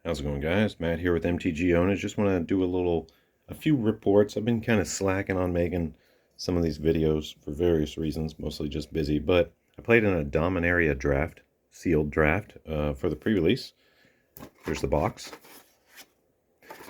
How's it going, guys? Matt here with MTG Ownage. Just want to do a few reports. I've been kind of slacking on making some of these videos for various reasons, mostly just busy. But I played in a Dominaria draft, sealed draft, for the pre-release. Here's the box.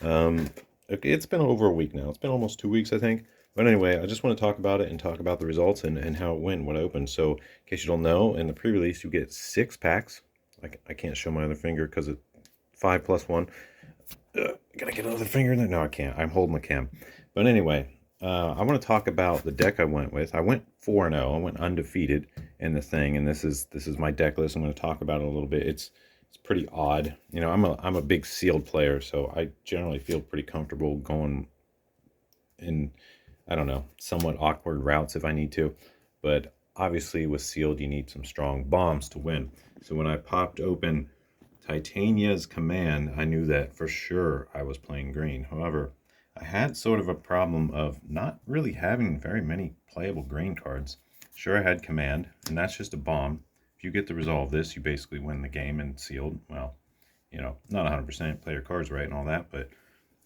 Okay, it's been over a week now. It's been almost 2 weeks, I think. But anyway, I just want to talk about it and talk about the results and how it went when I opened. So, in case you don't know, in the pre-release, you get 6 packs. I can't show my other finger because it's 5 plus 1. Gotta get another finger in there. No, I can't. I'm holding the cam. But anyway, I want to talk about the deck I went with. I went 4-0. I went undefeated in the thing, and this is my deck list. I'm going to talk about it a little bit. It's pretty odd. You know, I'm a big sealed player, so I generally feel pretty comfortable going in, I don't know, somewhat awkward routes if I need to. But obviously with sealed, you need some strong bombs to win. So when I popped open Titania's Command, I knew that for sure I was playing green. However, I had sort of a problem of not really having very many playable green cards. Sure, I had Command, and that's just a bomb. If you get to resolve this, you basically win the game in sealed. Well, you know, not 100% play your cards right and all that, but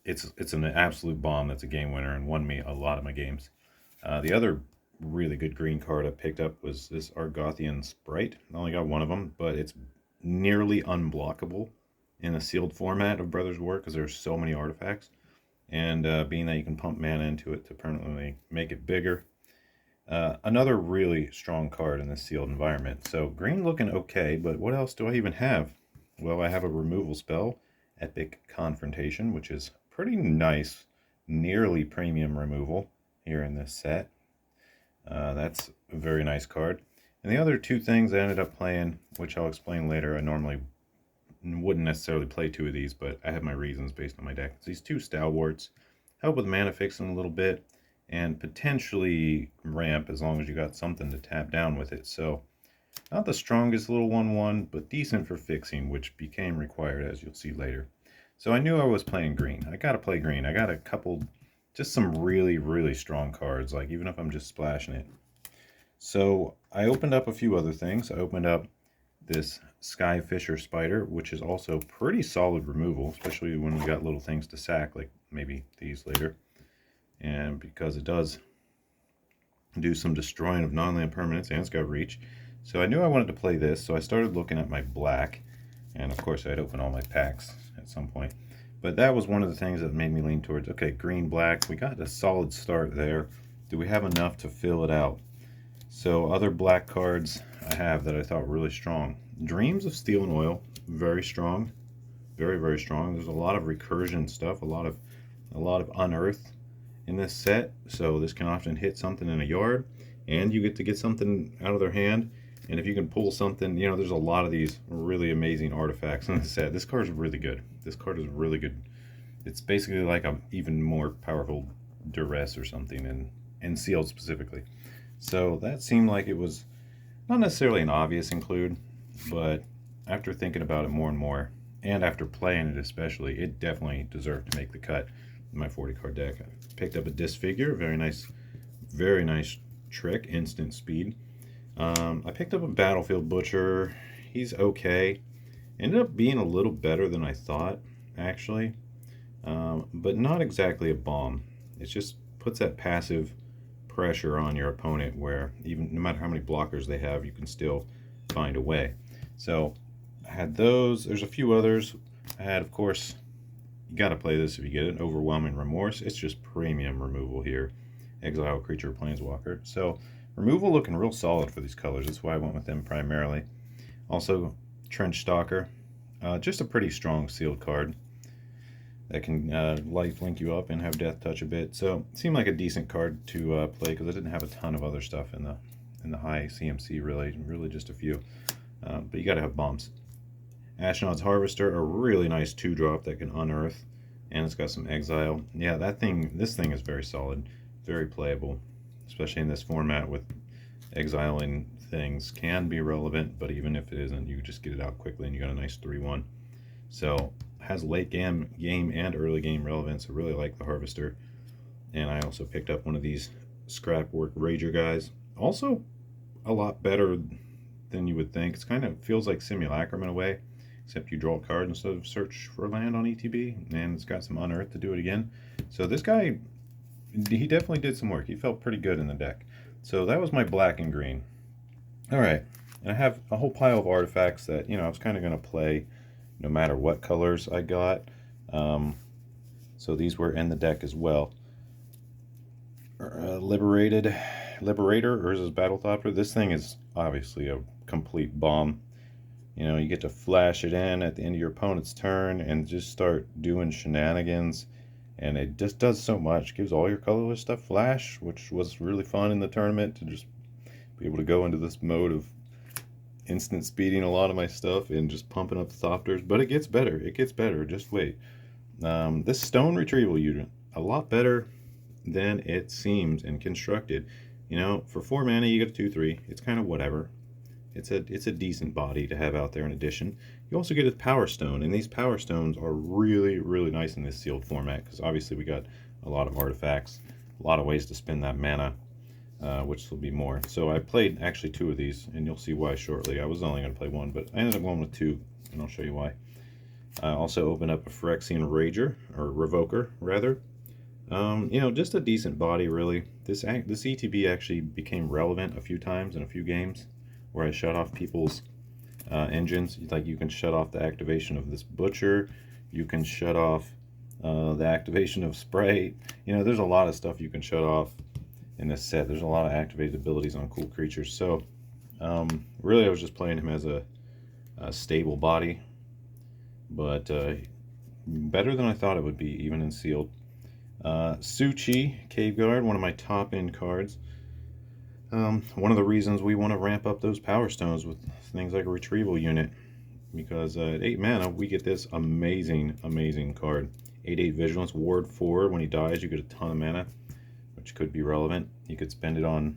it's an absolute bomb that's a game winner and won me a lot of my games. The other really good green card I picked up was this Argothian Sprite. I only got one of them, but it's nearly unblockable in a sealed format of Brothers War because there's so many artifacts. And being that you can pump mana into it to permanently make it bigger. Another really strong card in this sealed environment. So green looking okay, but what else do I even have? Well, I have a removal spell, Epic Confrontation, which is pretty nice, nearly premium removal here in this set. That's a very nice card. And the other two things I ended up playing, which I'll explain later, I normally wouldn't necessarily play two of these, but I have my reasons based on my deck. These two Stalwarts help with mana fixing a little bit, and potentially ramp as long as you got something to tap down with it. So not the strongest little 1/1, but decent for fixing, which became required as you'll see later. So I knew I was playing green. I gotta play green. I got a couple, just some really, really strong cards, like even if I'm just splashing it. So I opened up a few other things. I opened up this Skyfisher Spider, which is also pretty solid removal, especially when we got little things to sack, like maybe these later. And because it does do some destroying of non-land permanents, and it's got reach. So I knew I wanted to play this, so I started looking at my black, and of course I'd open all my packs at some point. But that was one of the things that made me lean towards, okay, green, black, we got a solid start there. Do we have enough to fill it out? So other black cards I have that I thought were really strong. Dreams of Steel and Oil, very strong, very, very strong. There's a lot of recursion stuff, a lot of unearth in this set, so this can often hit something in a yard, and you get to get something out of their hand. And if you can pull something, you know, there's a lot of these really amazing artifacts in this set. This card is really good. This card is really good. It's basically like a even more powerful Duress or something in sealed specifically. So that seemed like it was not necessarily an obvious include, but after thinking about it more and more, and after playing it especially, it definitely deserved to make the cut in my 40 card deck. I picked up a Disfigure, very nice trick, instant speed. I picked up a Battlefield Butcher. He's okay. Ended up being a little better than I thought, actually, but not exactly a bomb. It just puts that passive pressure on your opponent where even no matter how many blockers they have, you can still find a way. So I had those. There's a few others. I had, of course, you got to play this if you get it, Overwhelming Remorse. It's just premium removal here. Exile creature, planeswalker. So removal looking real solid for these colors. That's why I went with them primarily. Also, Trench Stalker. Just a pretty strong sealed card that can life link you up and have death touch a bit. So it seemed like a decent card to play because I didn't have a ton of other stuff in the high CMC, really just a few. But you got to have bombs. Ashnod's Harvester, a really nice 2-drop that can unearth, and it's got some exile. Yeah, this thing is very solid, very playable, especially in this format with exiling things can be relevant, but even if it isn't, you just get it out quickly and you got a nice 3/1. So has late game and early game relevance. I really like the Harvester. And I also picked up one of these Scrapwork Rager guys. Also a lot better than you would think. It's kind of feels like Simulacrum in a way. except you draw a card instead of search for land on ETB, and it's got some unearth to do it again. So this guy, he definitely did some work. He felt pretty good in the deck. So that was my black and green. All right, and I have a whole pile of artifacts that, you know, I was kind of going to play no matter what colors I got. So these were in the deck as well. Liberator, Urza's Battlethopter. This thing is obviously a complete bomb. You know, you get to flash it in at the end of your opponent's turn and just start doing shenanigans. And it just does so much. Gives all your colorless stuff flash, which was really fun in the tournament to just be able to go into this mode of instant speeding a lot of my stuff and just pumping up the Thopters. But it gets better. It gets better. Just wait. This stone retrieval unit, a lot better than it seems and constructed. You know, for 4 mana you get a 2/3. It's kind of whatever. It's a decent body to have out there in addition. You also get a Power Stone, and these Power Stones are really, really nice in this sealed format because obviously we got a lot of artifacts, a lot of ways to spend that mana, which will be more. So I played actually 2 of these, and you'll see why shortly. I was only going to play 1, but I ended up going with 2, and I'll show you why. I also opened up a Phyrexian Rager, or Revoker, rather. You know, just a decent body, really. This ETB actually became relevant a few times in a few games where I shut off people's engines. Like, you can shut off the activation of this Butcher. You can shut off the activation of Spray. You know, there's a lot of stuff you can shut off in this set. There's a lot of activated abilities on cool creatures. So, really, I was just playing him as a stable body. But better than I thought it would be, even in sealed. Su-Chi, Cave Guard, one of my top end cards. One of the reasons we want to ramp up those Power Stones with things like a retrieval unit, because at 8 mana we get this amazing card. 8/8 Vigilance, Ward 4. When he dies you get a ton of mana, which could be relevant. You could spend it on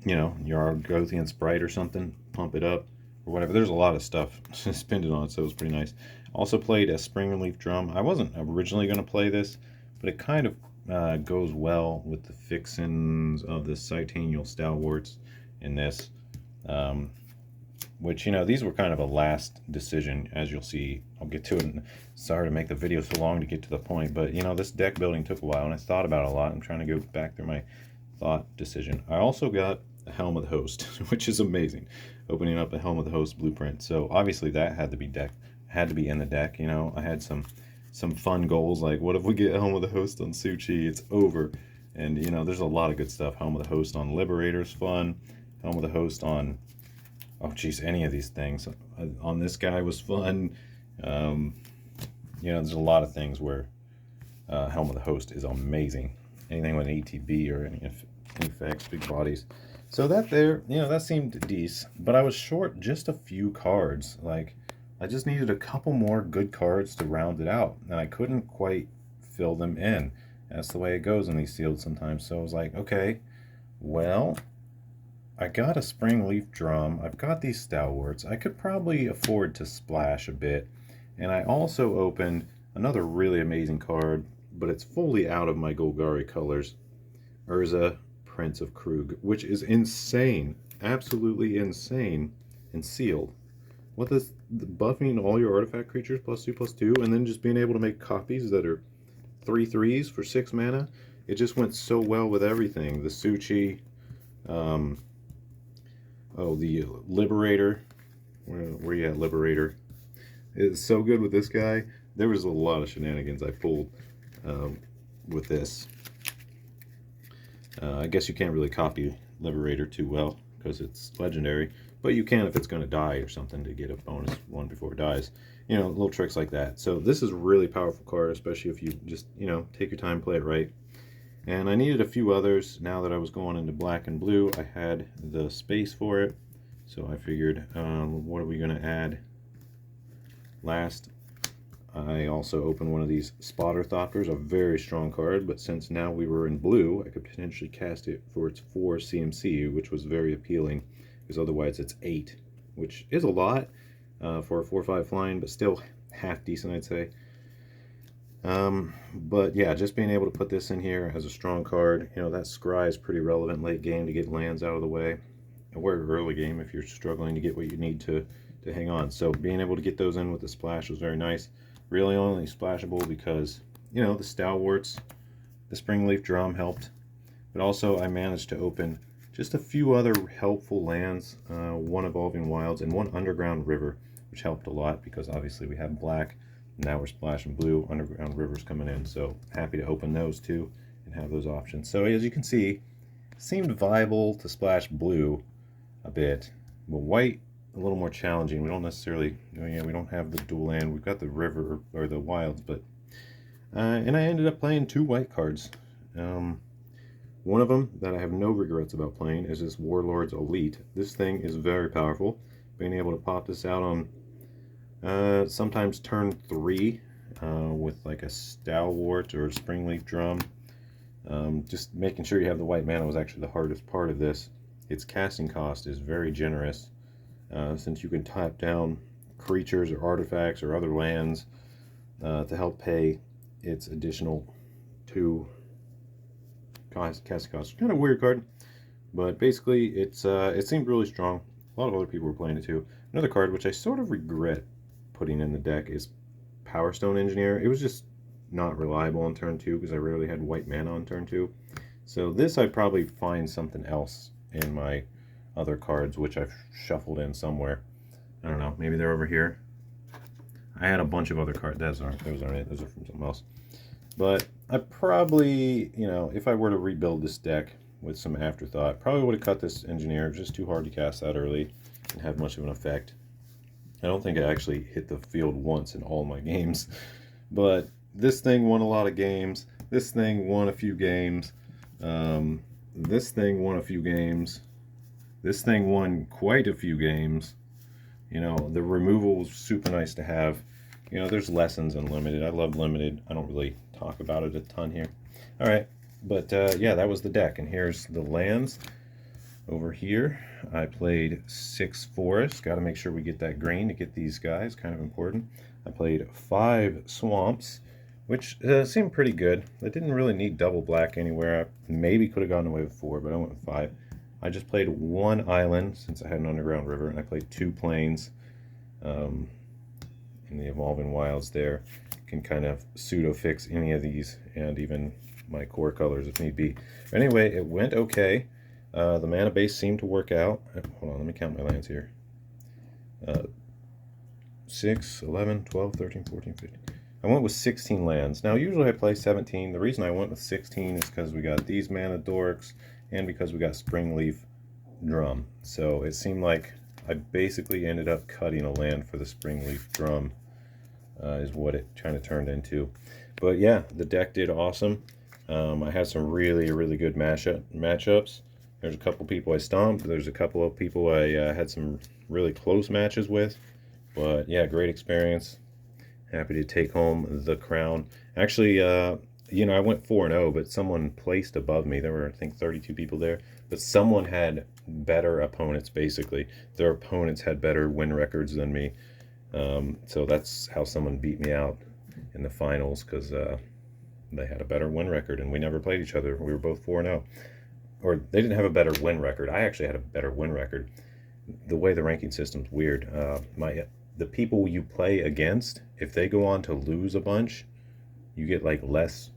you know, your Argothian Sprite or something, pump it up or whatever. There's a lot of stuff to spend it on, so it was pretty nice. Also played a Spring-Leaf Drum. I wasn't originally going to play this, but it kind of goes well with the fixins of the Cytanial Stalwarts in this, which, you know, these were kind of a last decision, as you'll see. I'll get to it. Sorry to make the video so long to get to the point, but, you know, this deck building took a while, and I thought about it a lot. I'm trying to go back through my thought decision. I also got a Helm of the Host, which is amazing. Opening up a Helm of the Host blueprint. So obviously that had to be in the deck. You know, I had some fun goals, like, what if we get Helm of the Host on Su-Chi? It's over. And, you know, there's a lot of good stuff. Helm of the Host on Liberator's fun. Helm of the Host on, oh geez, any of these things. On this guy was fun. You know, there's a lot of things where Helm of the Host is amazing. Anything with an ETB or any effects, big bodies. So that there, you know, that seemed decent. But I was short just a few cards. Like, I just needed a couple more good cards to round it out, and I couldn't quite fill them in. That's the way it goes in these sealed sometimes. So I was like, okay, well, I got a Spring-Leaf Drum. I've got these Stalwarts. I could probably afford to splash a bit. And I also opened another really amazing card, but it's fully out of my Golgari colors. Urza, Prince of Krug, which is insane, absolutely insane, and sealed. What is buffing all your artifact creatures +2/+2, and then just being able to make copies that are 3/3s for 6 mana? It just went so well with everything. The Su-Chi, oh, the Liberator. Where you at, Liberator? It's so good with this guy. There was a lot of shenanigans I pulled with this. I guess you can't really copy Liberator too well because it's legendary, but you can if it's going to die or something to get a bonus one before it dies. You know, little tricks like that. So this is a really powerful card, especially if you just, you know, take your time, play it right. And I needed a few others. Now that I was going into black and blue, I had the space for it. So I figured, what are we going to add last? I also opened one of these Spotter Thopters, a very strong card, but since now we were in blue, I could potentially cast it for its 4 CMC, which was very appealing, because otherwise it's 8, which is a lot for a 4/5 flying, but still half decent, I'd say. But yeah, just being able to put this in here as a strong card, you know, that Scry is pretty relevant late game to get lands out of the way. a very early game if you're struggling to get what you need to hang on. So being able to get those in with the splash was very nice. Really only splashable because, you know, the Stalwarts, the Springleaf Drum helped, but also I managed to open just a few other helpful lands, one Evolving Wilds and one Underground River, which helped a lot because obviously we have black, now we're splashing blue, Underground River's coming in, so happy to open those too and have those options. So as you can see, it seemed viable to splash blue a bit, but white a little more challenging. We don't necessarily, we don't have the dual land. We've got the river or the wilds, but and I ended up playing 2 white cards. One of them that I have no regrets about playing is this Warlord's Elite. This thing is very powerful. Being able to pop this out on sometimes turn 3 with like a Stalwart or a Springleaf Drum. Just making sure you have the white mana was actually the hardest part of this. Its casting cost is very generous. Since you can tap down creatures or artifacts or other lands to help pay its additional 2 casting costs. Kind of weird card, but basically it seemed really strong. A lot of other people were playing it too. Another card which I sort of regret putting in the deck is Power Stone Engineer. It was just not reliable on turn 2 because I rarely had white mana on turn 2. So this I'd probably find something else in my other cards, which I've shuffled in somewhere. I don't know, maybe they're over here. I had a bunch of other cards. Those aren't it. Those are from something else. But I probably, you know, if I were to rebuild this deck with some afterthought, probably would have cut this Engineer. It was just too hard to cast that early and have much of an effect. I don't think I actually hit the field once in all my games. But this thing won a lot of games. This thing won a few games. This thing won a few games. This thing won quite a few games. You know, the removal was super nice to have. You know, there's lessons in Limited. I love Limited. I don't really talk about it a ton here. All right, but yeah, that was the deck. And here's the lands. Over here, I played 6 forests. Got to make sure we get that green to get these guys. Kind of important. I played 5 swamps, which seemed pretty good. I didn't really need double black anywhere. I maybe could have gotten away with 4, but I went with 5. I just played 1 island since I had an Underground River, and I played 2 plains in the Evolving Wilds there. Can kind of pseudo-fix any of these and even my core colors if need be. Anyway, it went okay. The mana base seemed to work out. Hold on, let me count my lands here. 6, 11, 12, 13, 14, 15. I went with 16 lands. Now, usually I play 17. The reason I went with 16 is because we got these mana dorks and because we got Springleaf Drum. So it seemed like I basically ended up cutting a land for the Springleaf Drum is what it kind of turned into. But yeah, the deck did awesome. I had some really good matchups. There's a couple people I stomped. There's a couple of people I had some really close matches with. But yeah, great experience. Happy to take home the crown. Actually, you know, I went 4-0, but someone placed above me. There were, I think, 32 people there. But someone had better opponents, basically. Their opponents had better win records than me. So that's how someone beat me out in the finals, because they had a better win record, and we never played each other. We were both 4-0. Or they didn't have a better win record. I actually had a better win record. The way the ranking system's weird. The people you play against, if they go on to lose a bunch, you get like less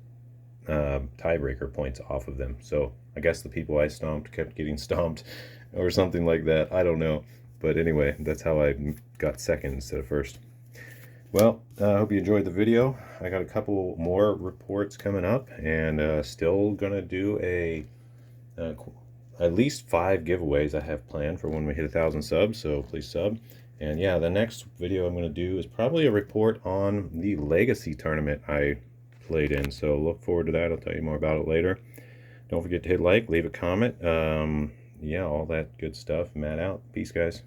tiebreaker points off of them. So I guess the people I stomped kept getting stomped or something like that. I don't know. But anyway, that's how I got second instead of first. Well, I hope you enjoyed the video. I got a couple more reports coming up, and still gonna do at least 5 giveaways I have planned for when we hit 1,000 subs, so please sub. And yeah, the next video I'm going to do is probably a report on the Legacy tournament I played in, so look forward to that. I'll tell you more about it later. Don't forget to hit like, leave a comment. Yeah, all that good stuff. Matt out. Peace, guys.